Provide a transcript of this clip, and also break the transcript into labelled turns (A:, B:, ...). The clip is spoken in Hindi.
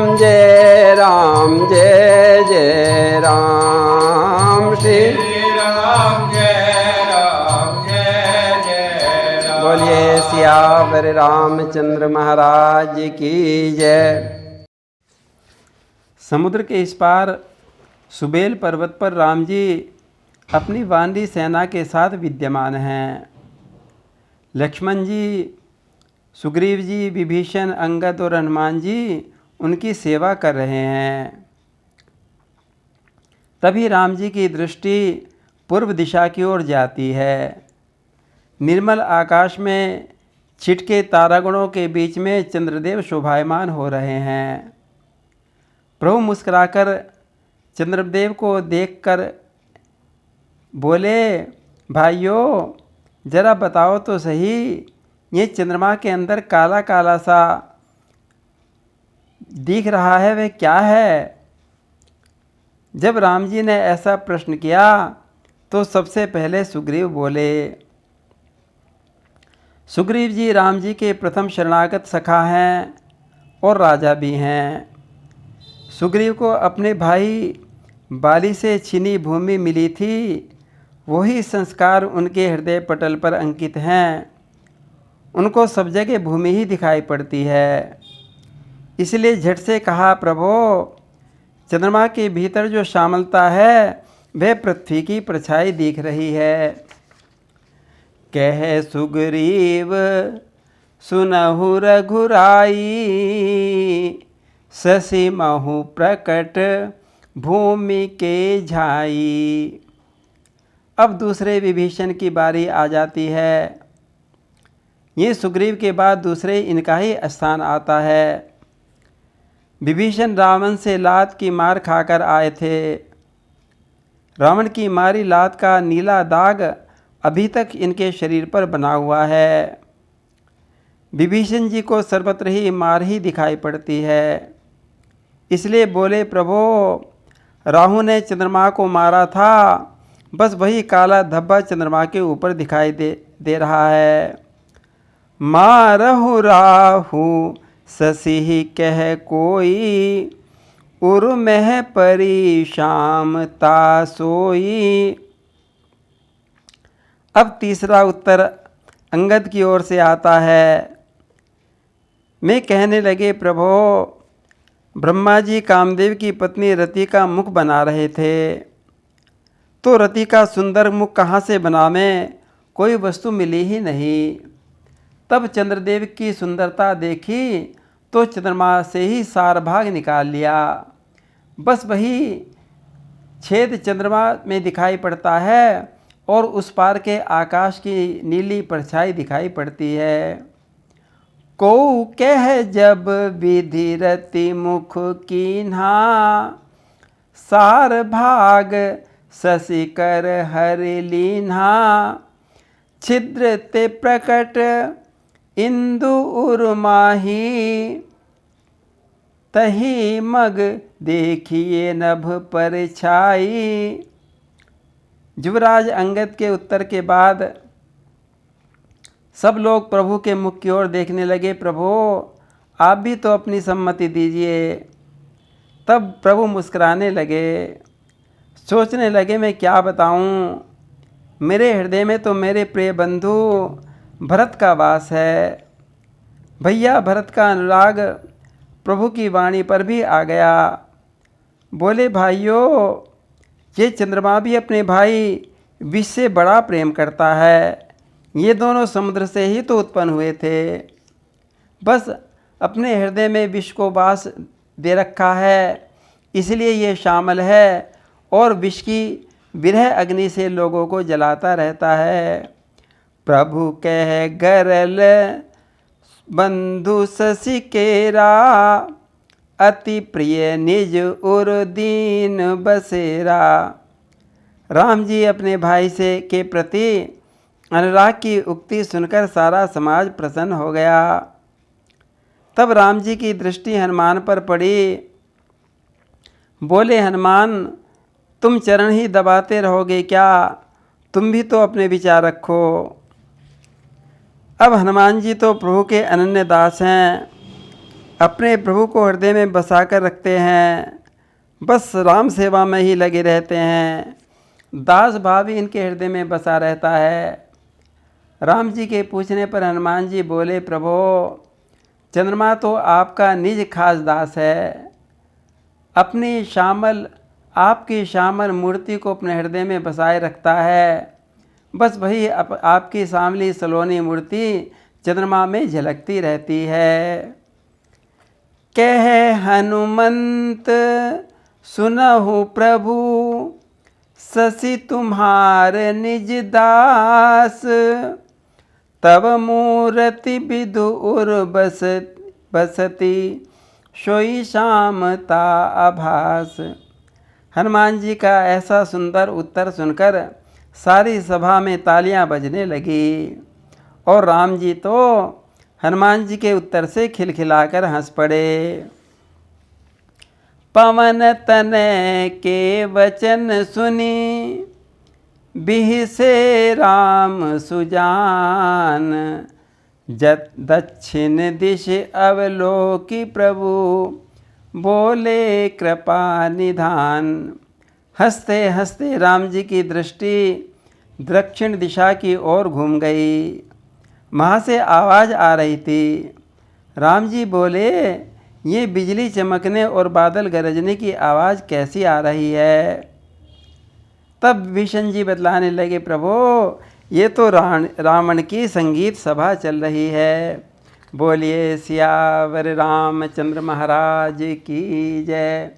A: राम जय जय राम श्री
B: राम जय राम।
A: बोलिए सियावर रामचंद्र महाराज की जय। समुद्र के इस पार सुबेल पर्वत पर राम जी अपनी वानरी सेना के साथ विद्यमान हैं। लक्ष्मण जी, सुग्रीव जी, विभीषण, अंगद और हनुमान जी उनकी सेवा कर रहे हैं। तभी राम जी की दृष्टि पूर्व दिशा की ओर जाती है। निर्मल आकाश में छिटके तारागणों के बीच में चंद्रदेव शोभायमान हो रहे हैं। प्रभु मुस्कुराकर चंद्रदेव को देखकर बोले, भाइयों जरा बताओ तो सही, ये चंद्रमा के अंदर काला काला सा दिख रहा है, वह क्या है? जब राम जी ने ऐसा प्रश्न किया तो सबसे पहले सुग्रीव बोले। सुग्रीव जी राम जी के प्रथम शरणागत सखा हैं और राजा भी हैं। सुग्रीव को अपने भाई बाली से छीनी भूमि मिली थी, वही संस्कार उनके हृदय पटल पर अंकित हैं। उनको सब जगह भूमि ही दिखाई पड़ती है। इसलिए झट से कहा, प्रभो चंद्रमा के भीतर जो श्यामलता है वह पृथ्वी की परछाई दिख रही है। कह सुग्रीव सुनहु रघुराई, शशि महु प्रकट भूमि के झाई। अब दूसरे विभीषण की बारी आ जाती है। ये सुग्रीव के बाद दूसरे इनका ही स्थान आता है। विभीषण रावण से लात की मार खाकर आए थे। रावण की मारी लात का नीला दाग अभी तक इनके शरीर पर बना हुआ है। विभीषण जी को सर्वत्र ही मार ही दिखाई पड़ती है। इसलिए बोले, प्रभो राहु ने चंद्रमा को मारा था, बस वही काला धब्बा चंद्रमा के ऊपर दिखाई दे रहा है। मारहु राहु शशि कह कोई, उर्मह परी श्याम ता सोई। अब तीसरा उत्तर अंगद की ओर से आता है। मैं कहने लगे, प्रभो ब्रह्मा जी कामदेव की पत्नी रति का मुख बना रहे थे, तो रति का सुंदर मुख कहाँ से बनावें, कोई वस्तु मिली ही नहीं। तब चंद्रदेव की सुंदरता देखी तो चंद्रमा से ही सार भाग निकाल लिया। बस वही छेद चंद्रमा में दिखाई पड़ता है और उस पार के आकाश की नीली परछाई दिखाई पड़ती है। को कह जब विधि रति मुख कीन्हा, सार भाग शशि कर हर लीन्हा। छिद्र ते प्रकट इंदु उर्माही, तही मग देखिए नभ पर छाई। युवराज अंगद के उत्तर के बाद सब लोग प्रभु के मुख की ओर देखने लगे। प्रभु आप भी तो अपनी सम्मति दीजिए। तब प्रभु मुस्कुराने लगे, सोचने लगे मैं क्या बताऊं, मेरे हृदय में तो मेरे प्रिय बंधु भरत का वास है। भैया भरत का अनुराग प्रभु की वाणी पर भी आ गया। बोले, भाइयों ये चंद्रमा भी अपने भाई विष से बड़ा प्रेम करता है। ये दोनों समुद्र से ही तो उत्पन्न हुए थे, बस अपने हृदय में विष को वास दे रखा है, इसलिए ये शामिल है और विष की विरह अग्नि से लोगों को जलाता रहता है। प्रभु कह गरल बंधु शशि केरा, अति प्रिय निज उर दीन बसेरा। राम जी अपने भाई से के प्रति अनुराग की उक्ति सुनकर सारा समाज प्रसन्न हो गया। तब राम जी की दृष्टि हनुमान पर पड़ी। बोले, हनुमान तुम चरण ही दबाते रहोगे क्या? तुम भी तो अपने विचार रखो। अब हनुमान जी तो प्रभु के अनन्य दास हैं। अपने प्रभु को हृदय में बसाकर रखते हैं, बस राम सेवा में ही लगे रहते हैं। दास भाव ही इनके हृदय में बसा रहता है। राम जी के पूछने पर हनुमान जी बोले, प्रभो चंद्रमा तो आपका निज खास दास है, अपनी श्यामल आपकी श्यामल मूर्ति को अपने हृदय में बसाए रखता है। बस वही आपकी सांवली सलोनी मूर्ति चंद्रमा में झलकती रहती है। कह हनुमंत सुनहु प्रभु, शशि तुम्हार निज दास, तब मूर्ति विदु उर बसती, सोई श्यामता आभास। हनुमान जी का ऐसा सुंदर उत्तर सुनकर सारी सभा में तालियां बजने लगी और राम जी तो हनुमान जी के उत्तर से खिलखिलाकर हंस पड़े। पवन तनय के वचन सुनी, बिहसे राम सुजान, दक्षिण दिश अवलोकी प्रभु, बोले कृपा निधान। हंसते हंसते राम जी की दृष्टि दक्षिण दिशा की ओर घूम गई। वहाँ से आवाज़ आ रही थी। राम जी बोले, ये बिजली चमकने और बादल गरजने की आवाज़ कैसी आ रही है? तब विभीषण जी बतलाने लगे, प्रभु ये तो रावण की संगीत सभा चल रही है। बोलिए सियावर रामचंद्र महाराज की जय।